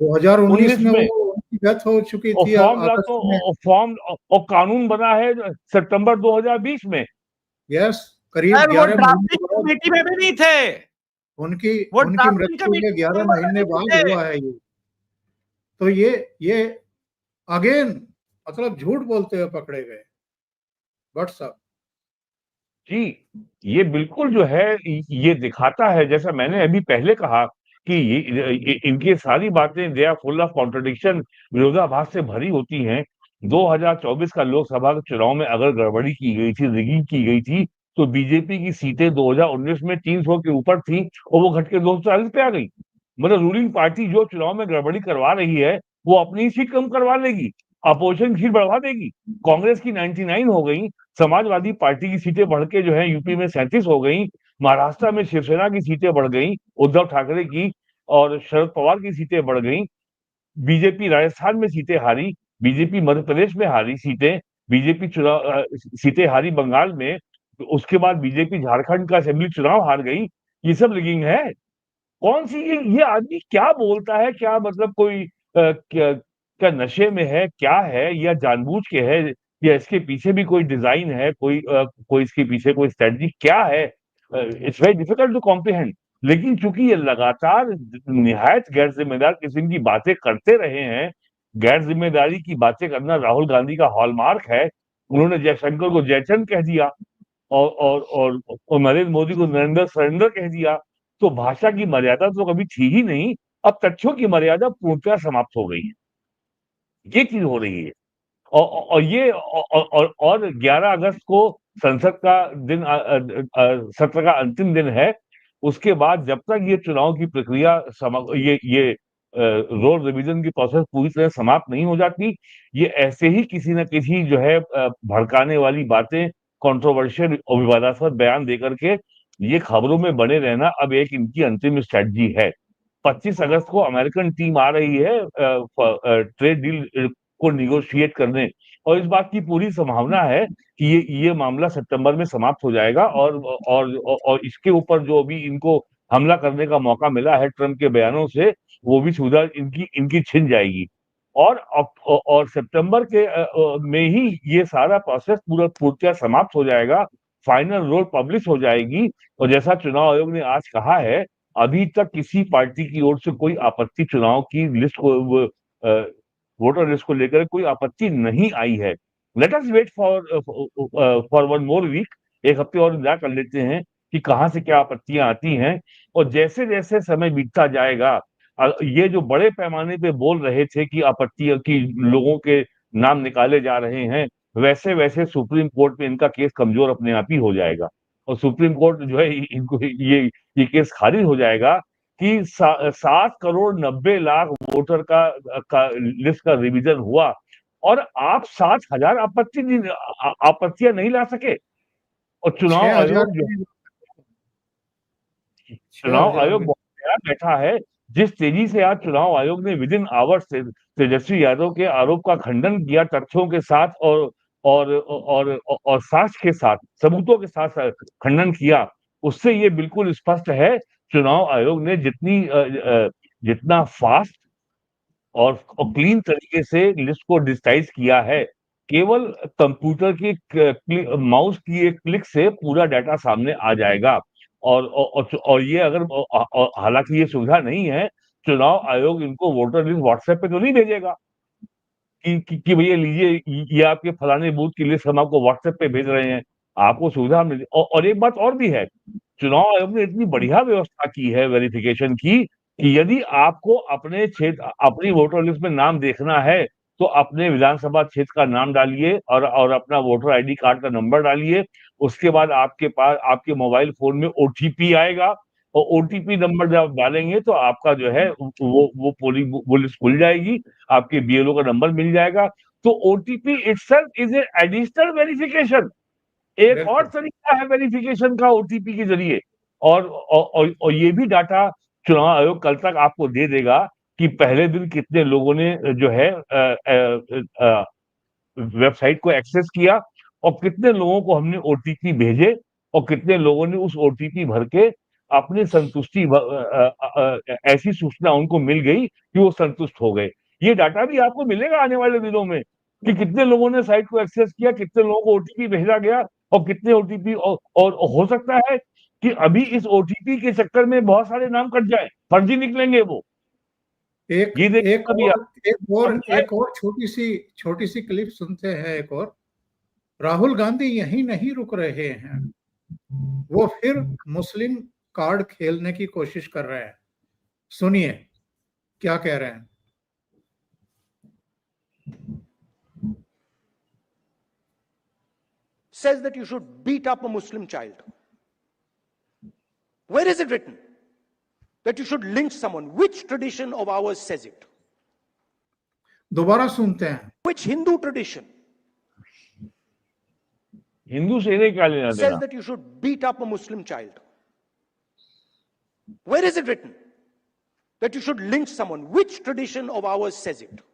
2019 19 में में, वो उनकी डेथ हो चुकी और थी फॉर्म लॉ अगस्त में। तो फॉर्म और कानून बना है सितंबर 2020 में। यस, करीब सर वो 11 महीने ड्राफ्टिंग बाद कमेटी में भी नहीं थे, उनकी वो उनकी ड्राफ्टिंग मृत्यु के कमेटी 11 महीने बाद थे। हुआ है ये। तो ये अगेन मतलब झूठ बोलते हुए पकड़े गए भट्ट साहब। जी, ये बिल्कुल जो है ये दिखाता है, जैसा मैंने अभी पहले कहा कि इनकी सारी बातें they are full of contradiction, विरोधाभास से भरी होती हैं। 2024 का लोकसभा के चुनाव में अगर गड़बड़ी की गई थी, रिगिंग की गई थी, तो बीजेपी की सीटें 2019 में 300 के ऊपर थी और वो घट के 240 पे आ गई। मतलब रूलिंग पार्टी जो चुनाव में गड़बड़ी करवा रही है वो अपनी सीट कम करवा लेगी, अपोजिशन सीट बढ़वा देगी। कांग्रेस की 99 हो गई, समाजवादी पार्टी की सीटें बढ़ के जो है यूपी में 37 हो गई, महाराष्ट्र में शिवसेना की सीटें बढ़ गई, उद्धव ठाकरे की और शरद पवार की सीटें बढ़ गई। बीजेपी राजस्थान में सीटें हारी, बीजेपी मध्य प्रदेश में हारी सीटें, बीजेपी चुनाव सीटें हारी बंगाल में, उसके बाद बीजेपी झारखंड का असेंबली चुनाव हार गई। ये सब रिगिंग है। कौन सी ये आदमी क्या बोलता है, क्या मतलब कोई क्या, क्या नशे में है, क्या है, या जानबूझ के है, या इसके पीछे भी कोई डिजाइन है, कोई इसके पीछे कोई स्ट्रेटजी क्या है? It's very difficult to comprehend. लेकिन चूंकि ये लगातार निहायत गैर जिम्मेदार किस्म की बातें करते रहे हैं, गैर जिम्मेदारी की बातें करना राहुल गांधी का हॉलमार्क है। उन्होंने जयशंकर को जयचंद कह दिया और नरेंद्र मोदी को नरेंद्र सरेंद्र कह दिया। तो भाषा की मर्यादा तो कभी थी ही नहीं, अब तथ्यों की मर्यादा पूर्णतः समाप्त हो गई है। ये चीज हो रही है। और ये और 11 अगस्त को संसद का दिन सत्र का अंतिम दिन है। उसके बाद जब तक ये चुनाव की प्रक्रिया ये रोल रिवीजन की प्रोसेस पूरी तरह समाप्त नहीं हो जाती, ये ऐसे ही किसी न किसी जो है भड़काने वाली बातें, कंट्रोवर्शियल और विवादास्पद बयान देकर के ये खबरों में बने रहना अब एक इनकी अंतिम स्ट्रेटजी है। 25 अगस्त को अमेरिकन टीम आ रही है ट्रेड डील को निगोशिएट करने, और इस बात की पूरी संभावना है कि ये मामला सितंबर में समाप्त हो जाएगा और इसके ऊपर जो अभी इनको हमला करने का मौका मिला है ट्रंप के बयानों से, वो भी सुविधा इनकी इनकी छिन जाएगी। और सितंबर के में ही ये सारा प्रोसेस पूर्णतः समाप्त हो जाएगा, फाइनल रोल पब्लिश हो जाएगी। और जैसा चुनाव आयोग ने आज कहा है, अभी तक किसी पार्टी की ओर से कोई आपत्ति चुनाव की लिस्ट को वोटर लिस्ट को लेकर कोई आपत्ति नहीं आई है। Let us wait for one more week, एक हफ्ते और इंतजार कर लेते हैं कि कहाँ से क्या आपत्तियां आती हैं। और जैसे जैसे समय बीतता जाएगा, ये जो बड़े पैमाने पे बोल रहे थे कि आपत्तियों की लोगों के नाम निकाले जा रहे हैं, वैसे वैसे सुप्रीम कोर्ट में इनका केस कमजोर अपने आप ही हो जाएगा। और सुप्रीम कोर्ट जो है इनको ये केस खारिज हो जाएगा कि 7 करोड़ 90 लाख वोटर का लिस्ट का रिवीजन हुआ और आप 60,000 आपत्तियां नहीं ला सके। और चुनाव 6,000 आयोग बहुत तैयार बैठा है। जिस तेजी से आज चुनाव आयोग ने with in hours Tejashwi Yadav के आरोप का खंडन किया, तथ्यों के साथ और साक्ष्य के साथ, सबूतों के साथ खंडन किया, उससे ये बिल्कुल स्पष्ट है चुनाव आयोग ने जितना फास्ट और क्लीन तरीके से लिस्ट को डिजिटाइज किया है, केवल कंप्यूटर की माउस की एक क्लिक से पूरा डाटा सामने आ जाएगा। और ये अगर हालांकि ये सुविधा नहीं है, चुनाव आयोग इनको वोटर लिस्ट व्हाट्सएप पे तो नहीं भेजेगा कि भैया लीजिए ये आपके फलाने बूथ की लिस्ट हम आपको व्हाट्सएप पे भेज रहे हैं। आपको सुविधा मिल और एक बात और भी है, चुनाव आयोग ने इतनी बढ़िया व्यवस्था की है वेरिफिकेशन की कि यदि आपको अपने क्षेत्र अपनी वोटर लिस्ट में नाम देखना है तो अपने विधानसभा क्षेत्र का नाम डालिए और अपना वोटर आईडी कार्ड का नंबर डालिए। उसके बाद आपके पास आपके मोबाइल फोन में ओटीपी आएगा और ओटीपी नंबर जब आप डालेंगे तो आपका जो है वो पोलिंग वो लिस्ट खुल जाएगी, आपके बीएलओ का नंबर मिल जाएगा। तो OTP itself is a additional verification, एक और तरीका है वेरिफिकेशन का ओटीपी के जरिए। और ये भी डाटा चुनाव आयोग कल तक आपको दे देगा कि पहले दिन कितने लोगों ने जो है वेबसाइट को एक्सेस किया और कितने लोगों को हमने ओटीपी भेजे और कितने लोगों ने उस ओटीपी भर के अपनी संतुष्टि ऐसी सूचना उनको मिल गई कि वो संतुष्ट हो गए। ये डाटा भी आपको मिलेगा आने वाले दिनों में कि कितने लोगों ने साइट को एक्सेस किया, कितने लोगों को ओटीपी भेजा गया और कितने ओटीपी और हो सकता है कि अभी इस ओटीपी के चक्कर में बहुत सारे नाम कट जाए, फर्जी निकलेंगे वो। एक और छोटी सी क्लिप सुनते हैं। एक और, राहुल गांधी यहीं नहीं रुक रहे हैं, वो फिर मुस्लिम कार्ड खेलने की कोशिश कर रहे हैं। सुनिए क्या कह रहे हैं। Says that you should beat up a Muslim child. Where is it written that you should lynch someone? Which tradition of ours says it? दोबारा सुनते हैं। Which Hindu tradition हिंदू से नहीं क्या लेना says that you should beat up a Muslim child? Where is it written that you should lynch someone? Which tradition of ours says it?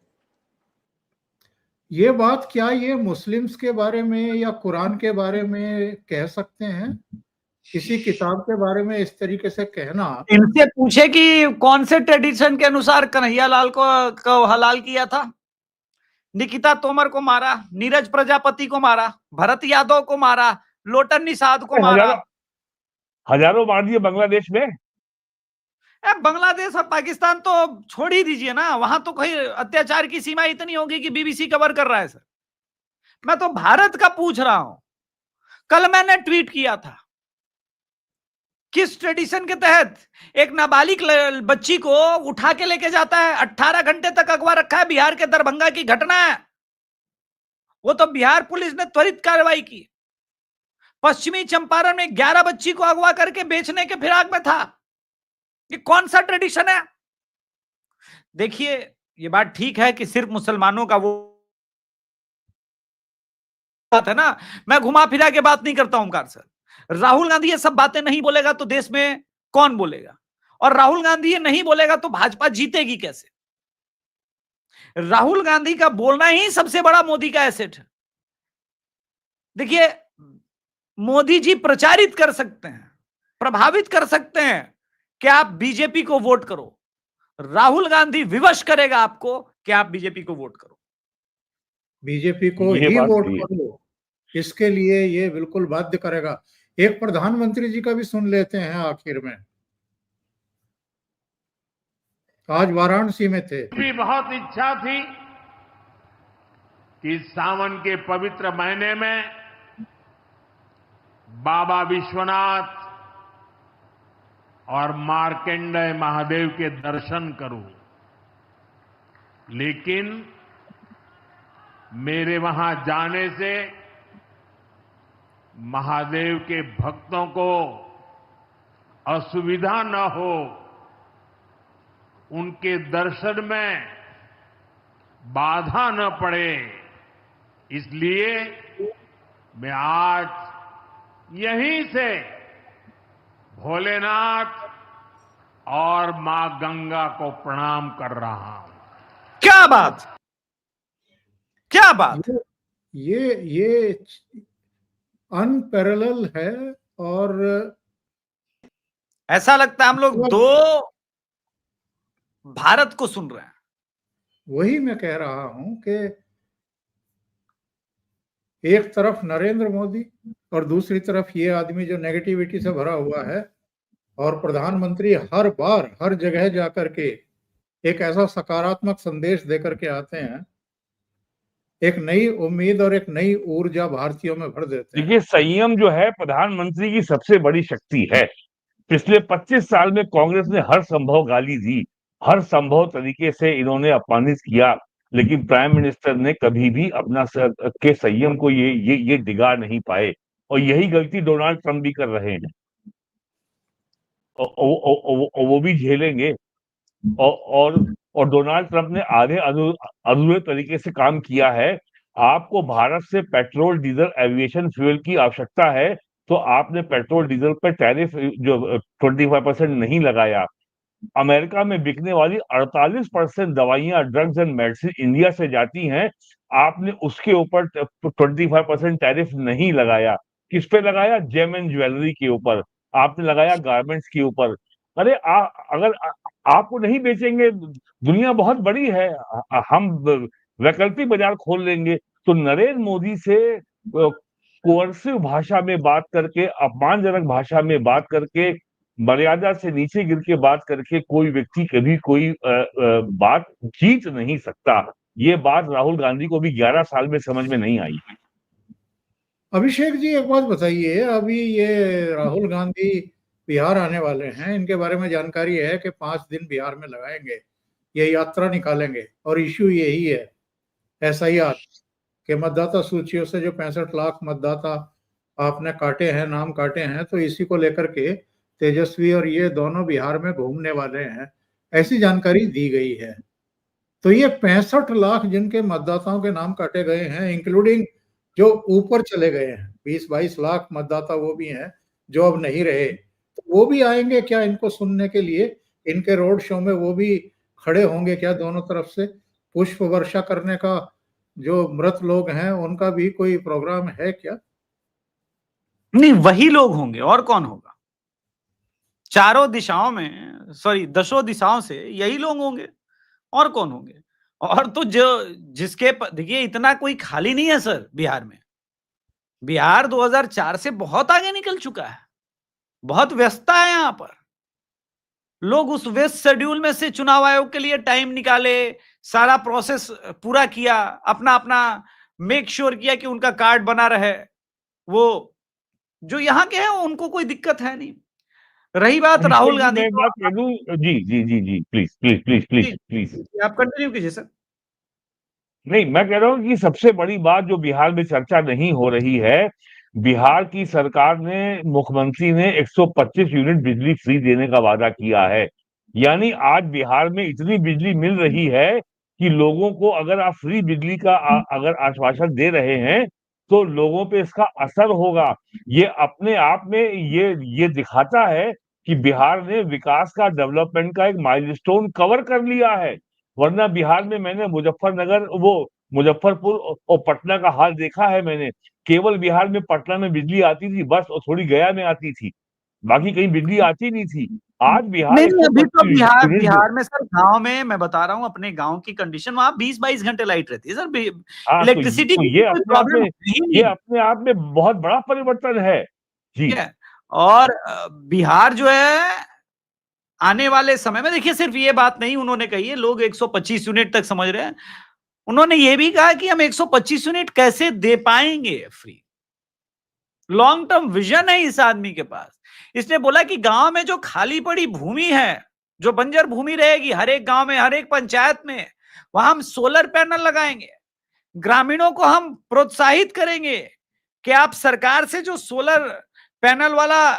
ये बात क्या ये मुस्लिम्स के बारे में या कुरान के बारे में कह सकते हैं? किसी किताब के बारे में इस तरीके से कहना। इनसे पूछे कि कौन से ट्रेडिशन के अनुसार कन्हैया लाल को हलाल किया था। निकिता तोमर को मारा, नीरज प्रजापति को मारा, भरत यादव को मारा, लोटन निषाद को मारा, हजारों मार दिए बांग्लादेश में। बांग्लादेश और पाकिस्तान तो छोड़ ही दीजिए ना, वहां तो कोई अत्याचार की सीमा इतनी होगी कि बीबीसी कवर कर रहा है सर। मैं तो भारत का पूछ रहा हूं। कल मैंने ट्वीट किया था, किस ट्रेडिशन के तहत एक नाबालिग बच्ची को उठा के लेके जाता है, 18 घंटे तक अगवा रखा है। बिहार के दरभंगा की घटना है, वो तो बिहार पुलिस ने त्वरित कार्रवाई की। पश्चिमी चंपारण में 11 बच्ची को अगवा करके बेचने के फिराक में था। ये कौन सा ट्रेडिशन है? देखिए, ये बात ठीक है कि सिर्फ मुसलमानों का वो बात है ना, मैं घुमा फिरा के बात नहीं करता हूं ओमकार सर। राहुल गांधी ये सब बातें नहीं बोलेगा तो देश में कौन बोलेगा? और राहुल गांधी ये नहीं बोलेगा तो भाजपा जीतेगी कैसे? राहुल गांधी का बोलना ही सबसे बड़ा मोदी का एसेट है। देखिए, मोदी जी प्रचारित कर सकते हैं, प्रभावित कर सकते हैं कि आप बीजेपी को वोट करो। राहुल गांधी विवश करेगा आपको कि आप बीजेपी को वोट करो। बीजेपी को ये ही बात वोट सही है। करो, इसके लिए ये बिल्कुल बाध्य करेगा। एक प्रधानमंत्री जी का भी सुन लेते हैं आखिर में। आज वाराणसी में थे। भी बहुत इच्छा थी कि सावन के पवित्र महीने में बाबा विश्वनाथ और मार्कंडेय महादेव के दर्शन करूं, लेकिन मेरे वहां जाने से महादेव के भक्तों को असुविधा न हो, उनके दर्शन में बाधा न पड़े, इसलिए मैं आज यहीं से भोलेनाथ और मां गंगा को प्रणाम कर रहा हूं। क्या बात, क्या बात। ये अनपैरेलल है। और ऐसा लगता है हम लोग दो भारत को सुन रहे हैं। वही मैं कह रहा हूं कि एक तरफ नरेंद्र मोदी और दूसरी तरफ ये आदमी जो नेगेटिविटी से भरा हुआ है, और प्रधानमंत्री हर बार हर जगह जाकर के एक ऐसा सकारात्मक संदेश देकर के आते हैं, एक नई उम्मीद और एक नई ऊर्जा भारतीयों में भर देते हैं। देखिए, संयम जो है प्रधानमंत्री की सबसे बड़ी शक्ति है। पिछले 25 साल में कांग्रेस ने हर संभव गाली दी, हर संभव तरीके से इन्होंने अपमानित किया, लेकिन प्राइम मिनिस्टर ने कभी भी अपना के संयम को ये डिगा नहीं पाए। और यही गलती डोनाल्ड ट्रंप भी कर रहे हैं, और वो भी झेलेंगे। और डोनाल्ड ट्रंप ने आधे अधूरे तरीके से काम किया है। आपको भारत से पेट्रोल, डीजल, एविएशन फ्यूल की आवश्यकता है, तो आपने पेट्रोल डीजल पर टैरिफ जो 25% नहीं लगाया। अमेरिका में बिकने वाली 48% दवाइयां, ड्रग्स एंड मेडिसिन इंडिया से जाती हैं, आपने उसके ऊपर 25% टैरिफ नहीं लगाया। किस पे लगाया? जेम एंड ज्वेलरी के ऊपर आपने लगाया, गारमेंट्स के ऊपर। अरे अगर आपको नहीं बेचेंगे, दुनिया बहुत बड़ी है, हम वैकल्पिक बाजार खोल लेंगे। तो नरेंद्र मोदी से कोर्सिव भाषा में बात करके, अपमानजनक भाषा में बात करके, मर्यादा से नीचे गिर के बात करके कोई व्यक्ति कभी कोई बात जीत नहीं सकता। ये बात राहुल गांधी को भी 11 साल में समझ में नहीं आई। अभिषेक जी, एक बात बताइए, अभी ये राहुल गांधी बिहार आने वाले हैं, इनके बारे में जानकारी है कि 5 दिन बिहार में लगाएंगे, ये यात्रा निकालेंगे, और इश्यू यही है SIR के मतदाता सूचियों से जो 65 लाख मतदाता आपने काटे हैं, नाम काटे हैं, तो इसी को लेकर के तेजस्वी और ये दोनों बिहार में घूमने वाले हैं, ऐसी जानकारी दी गई है। तो ये 65 लाख जिनके मतदाताओं के नाम काटे गए हैं, इंक्लूडिंग जो ऊपर चले गए हैं, 20-22 लाख मतदाता वो भी हैं जो अब नहीं रहे, तो वो भी आएंगे क्या इनको सुनने के लिए? इनके रोड शो में वो भी खड़े होंगे क्या? दोनों तरफ से पुष्प वर्षा करने का जो मृत लोग हैं उनका भी कोई प्रोग्राम है क्या? नहीं, वही लोग होंगे, और कौन होगा? चारों दिशाओं में, सॉरी 10 दिशाओं से यही लोग होंगे, और कौन होंगे? और तो जो जिसके देखिए, इतना कोई खाली नहीं है सर बिहार में। बिहार 2004 से बहुत आगे निकल चुका है, बहुत व्यस्तता है यहां पर। लोग उस व्यस्त शेड्यूल में से चुनाव आयोग के लिए टाइम निकाले, सारा प्रोसेस पूरा किया, अपना अपना मेक श्योर किया कि उनका कार्ड बना रहे। वो जो यहाँ के हैं उनको कोई दिक्कत है नहीं। रही बात राहुल गांधी, मैं बात कह दूं, जी जी जी जी, please please please please please, आप कंटिन्यू कीजिए सर। नहीं, मैं कह रहा हूं कि सबसे बड़ी बात जो बिहार में चर्चा नहीं हो रही है, बिहार की सरकार ने, मुख्यमंत्री ने 125 यूनिट बिजली फ्री देने का वादा किया है। यानी आज बिहार में इतनी बिजली मिल रही है कि लोगों को, अगर आप फ्री बिजली का अगर आश्वासन दे रहे हैं, तो लोगों पे इसका असर होगा। ये अपने आप में ये दिखाता है कि बिहार ने विकास का, डेवलपमेंट का एक माइलस्टोन कवर कर लिया है। वरना बिहार में मैंने मुजफ्फरपुर और पटना का हाल देखा है। मैंने केवल बिहार में पटना में बिजली आती थी बस, और थोड़ी गया में आती थी, बाकी कहीं बिजली आती नहीं थी। आज बिहार नहीं नहीं, अभी तो 125 बिहार यूनिट बिहार में सर गांव में मैं बता रहा हूँ, अपने गांव की कंडीशन, वहां 20-22 घंटे लाइट रहती है सर। हाँ, इलेक्ट्रिसिटी तो की ये कोई अपने आप प्रॉब्लम में है ही ये नहीं। अपने आप में बहुत बड़ा परिवर्तन है जी। ठीक है। और बिहार जो है आने वाले समय में, देखिए सिर्फ ये बात नहीं उन्होंने कही है, लोग 125 यूनिट तक समझ रहे हैं। उन्होंने ये भी कहा कि हम 125 यूनिट कैसे दे पाएंगे फ्री। लॉन्ग टर्म विजन है इस आदमी के पास। इसने बोला कि गांव में जो खाली पड़ी भूमि है, जो बंजर भूमि रहेगी हर एक गांव में, हर एक पंचायत में, वहां हम सोलर पैनल लगाएंगे। ग्रामीणों को हम प्रोत्साहित करेंगे कि आप सरकार से जो सोलर पैनल वाला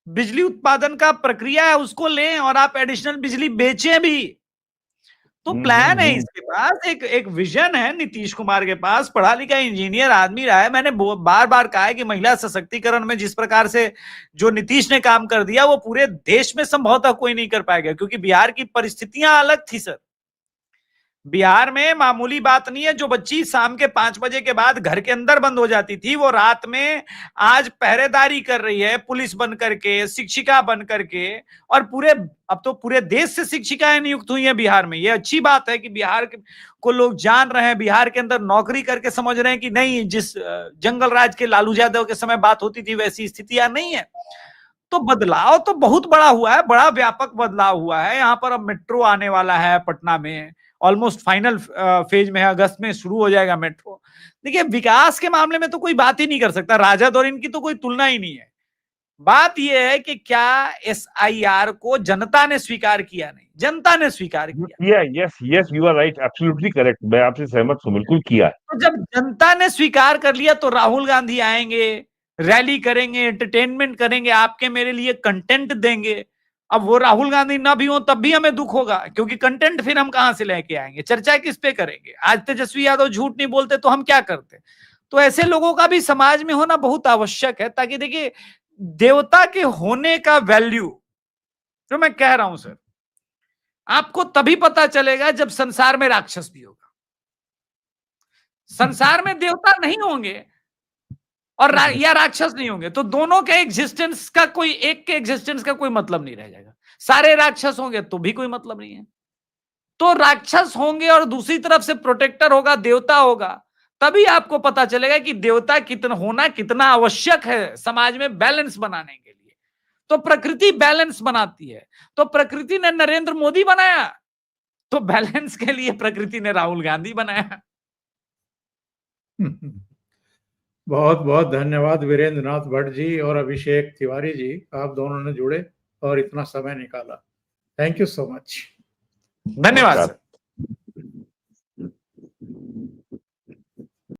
बिजली उत्पादन का प्रक्रिया है उसको लें और आप एडिशनल बिजली बेचें भी। तो प्लान है इसके पास, एक विजन है नीतीश कुमार के पास। पढ़ा लिखा इंजीनियर आदमी रहा है। मैंने बार बार कहा है कि महिला सशक्तिकरण में जिस प्रकार से जो नीतीश ने काम कर दिया वो पूरे देश में संभवतः कोई नहीं कर पाएगा, क्योंकि बिहार की परिस्थितियां अलग थी सर। बिहार में मामूली बात नहीं है, जो बच्ची शाम के 5 बजे के बाद घर के अंदर बंद हो जाती थी वो रात में आज पहरेदारी कर रही है, पुलिस बन करके, शिक्षिका बन करके। और अब तो पूरे देश से शिक्षिकाएं नियुक्त हुई हैं बिहार में। ये अच्छी बात है कि बिहार को लोग जान रहे हैं, बिहार के अंदर नौकरी करके समझ रहे हैं कि नहीं, जिस जंगल राज के लालू यादव के समय बात होती थी वैसी स्थितियां नहीं है। तो बदलाव तो बहुत बड़ा हुआ है, बड़ा व्यापक बदलाव हुआ है। यहाँ पर अब मेट्रो आने वाला है पटना में, ऑलमोस्ट फाइनल फेज में है, अगस्त में शुरू हो जाएगा मेट्रो। देखिए विकास के मामले में तो कोई बात ही नहीं कर सकता, राजद और इनकी तो कोई तुलना ही नहीं है। बात यह है कि क्या SIR को जनता ने स्वीकार किया? नहीं, जनता ने स्वीकार किया। Yes you are right, absolutely correct, मैं आपसे सहमत हूं, बिल्कुल किया है। तो जब जनता ने स्वीकार कर लिया तो राहुल गांधी आएंगे, रैली करेंगे, एंटरटेनमेंट करेंगे, आपके मेरे लिए कंटेंट देंगे। अब वो राहुल गांधी ना भी हो तब भी हमें दुख होगा, क्योंकि कंटेंट फिर हम कहां से लेके आएंगे, चर्चा किस पे करेंगे? आज तेजस्वी यादव झूठ नहीं बोलते तो हम क्या करते? तो ऐसे लोगों का भी समाज में होना बहुत आवश्यक है, ताकि देखिए देवता के होने का वैल्यू जो मैं कह रहा हूं सर, आपको तभी पता चलेगा जब संसार में राक्षस भी होगा। संसार में देवता नहीं होंगे और या राक्षस नहीं होंगे तो दोनों के एग्जिस्टेंस का कोई, एक के एग्जिस्टेंस का कोई मतलब नहीं रह जाएगा। सारे राक्षस होंगे तो भी कोई मतलब नहीं है। तो राक्षस होंगे और दूसरी तरफ से प्रोटेक्टर होगा, देवता होगा, तभी आपको पता चलेगा कि देवता कितना आवश्यक है समाज में बैलेंस बनाने के लिए। तो प्रकृति बैलेंस बनाती है। तो प्रकृति ने नरेंद्र मोदी बनाया, तो बैलेंस के लिए प्रकृति ने राहुल गांधी बनाया। बहुत बहुत धन्यवाद वीरेंद्र नाथ भट्ट जी और अभिषेक तिवारी जी, आप दोनों ने जुड़े और इतना समय निकाला। Thank you so much. धन्यवाद सर।